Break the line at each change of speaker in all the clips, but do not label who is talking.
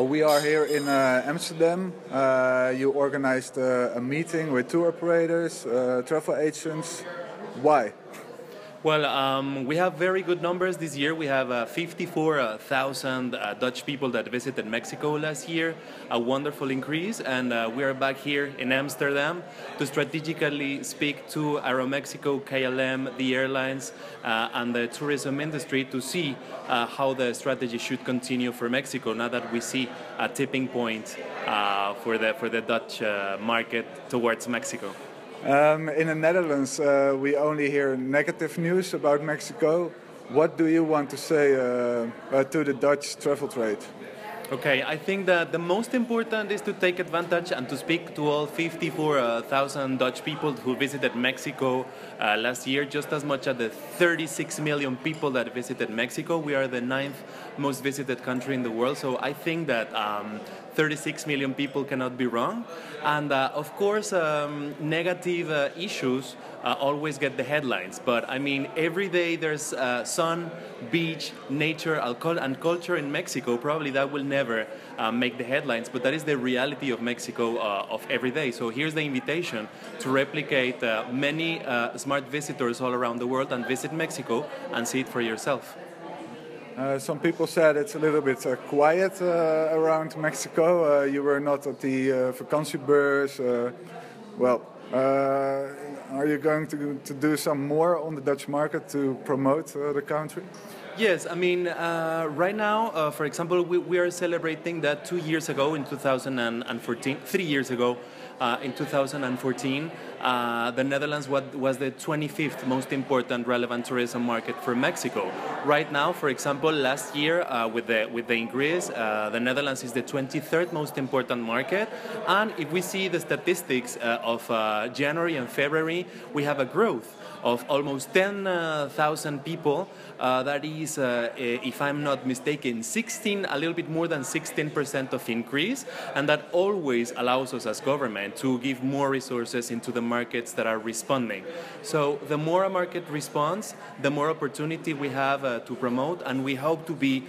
we are here in Amsterdam. You organized a meeting with tour operators, travel agents. Why?
Well, we have very good numbers this year. We have 54,000 Dutch people that visited Mexico last year, a wonderful increase, and we are back here in Amsterdam to strategically speak to Aeromexico, KLM, the airlines, and the tourism industry to see how the strategy should continue for Mexico now that we see a tipping point for the Dutch market towards Mexico.
In the Netherlands, we only hear negative news about Mexico. What do you want to say to the Dutch travel trade?
Okay, I think that the most important is to take advantage and to speak to all 54,000 Dutch people who visited Mexico last year, just as much as the 36 million people that visited Mexico. We are the 9th most visited country in the world, so I think that 36 million people cannot be wrong. And of course, negative issues always get the headlines. But I mean, every day there's sun, beach, nature, and culture in Mexico. Probably that will never make the headlines, but that is the reality of Mexico of every day. So here's the invitation to replicate many smart visitors all around the world and visit Mexico and see it for yourself.
Some people said it's a little bit quiet around Mexico. You were not at the vakantiebeurs. Are you going to do some more on the Dutch market to promote the country?
Yes, I mean, right now, for example, we are celebrating that 2 years ago in 2014, 3 years ago in 2014, the Netherlands was the 25th most important relevant tourism market for Mexico. Right now, for example, last year with the increase, the Netherlands is the 23rd most important market. And if we see the statistics of January and February, we have a growth of almost 10,000 people. That is, if I'm not mistaken, a little bit more than 16% of increase, and that always allows us as government to give more resources into the markets that are responding. So the more a market responds, the more opportunity we have to promote, and we hope to be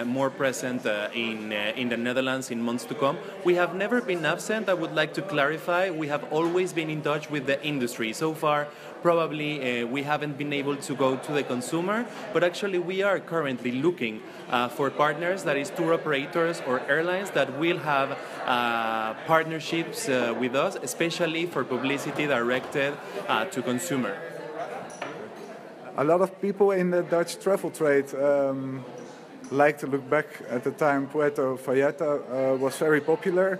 more present in the Netherlands in months to come. We have never been absent. I would like to clarify, we have always been in touch with the industry. So far, probably we haven't been able to go to the consumer, but actually we are currently looking for partners, that is tour operators or airlines that will have partnerships with us, especially for publicity directed to consumer.
A lot of people in the Dutch travel trade like to look back at the time Puerto Vallarta was very popular.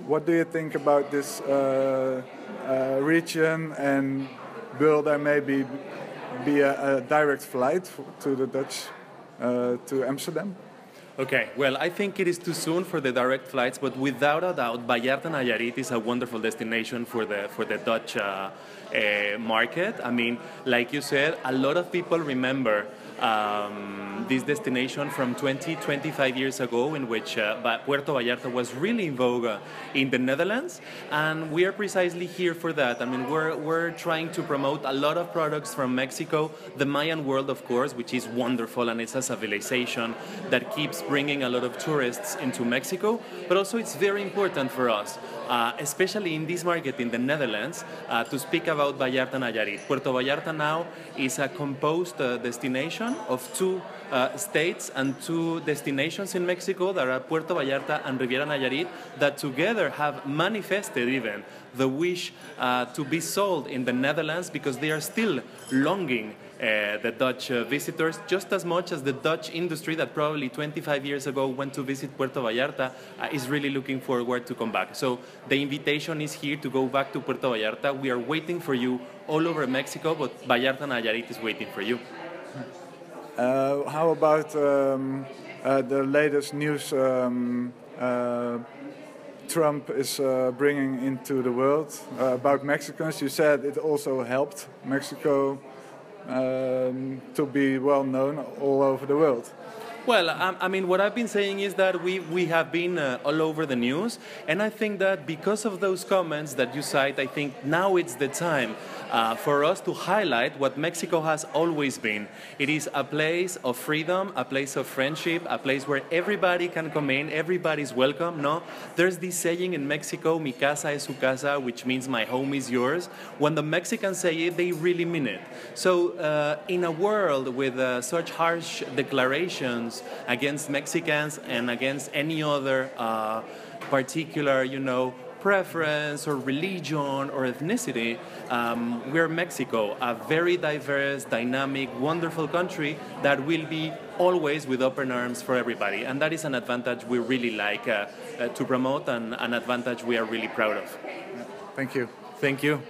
What do you think about this region, and will there maybe be a direct flight to the Dutch, to Amsterdam?
Okay, well, I think it is too soon for the direct flights, but without a doubt, Vallarta Nayarit is a wonderful destination for the Dutch market. I mean, like you said, a lot of people remember this destination from 25 years ago, in which Puerto Vallarta was really in vogue in the Netherlands, and we are precisely here for that. I mean, we're trying to promote a lot of products from Mexico, the Mayan world, of course, which is wonderful, and it's a civilization that keeps bringing a lot of tourists into Mexico, but also it's very important for us, especially in this market in the Netherlands, to speak about Vallarta Nayarit. Puerto Vallarta now is a composed destination of two states and two destinations in Mexico that are Puerto Vallarta and Riviera Nayarit, that together have manifested even the wish to be sold in the Netherlands, because they are still longing the Dutch visitors just as much as the Dutch industry that probably 25 years ago went to visit Puerto Vallarta is really looking forward to come back. So the invitation is here to go back to Puerto Vallarta. We are waiting for you all over Mexico, but Vallarta Nayarit is waiting for you.
How about the latest news Trump is bringing into the world about Mexicans? You said it also helped Mexico to be well known all over the world.
Well, I mean, what I've been saying is that we have been all over the news, and I think that because of those comments that you cite, I think now it's the time for us to highlight what Mexico has always been. It is a place of freedom, a place of friendship, a place where everybody can come in, everybody's welcome, no? There's this saying in Mexico, mi casa es su casa, which means my home is yours. When the Mexicans say it, they really mean it. So in a world with such harsh declarations against Mexicans and against any other particular, preference or religion or ethnicity, we're Mexico, a very diverse, dynamic, wonderful country that will be always with open arms for everybody. And that is an advantage we really like to promote and an advantage we are really proud of.
Thank you.
Thank you.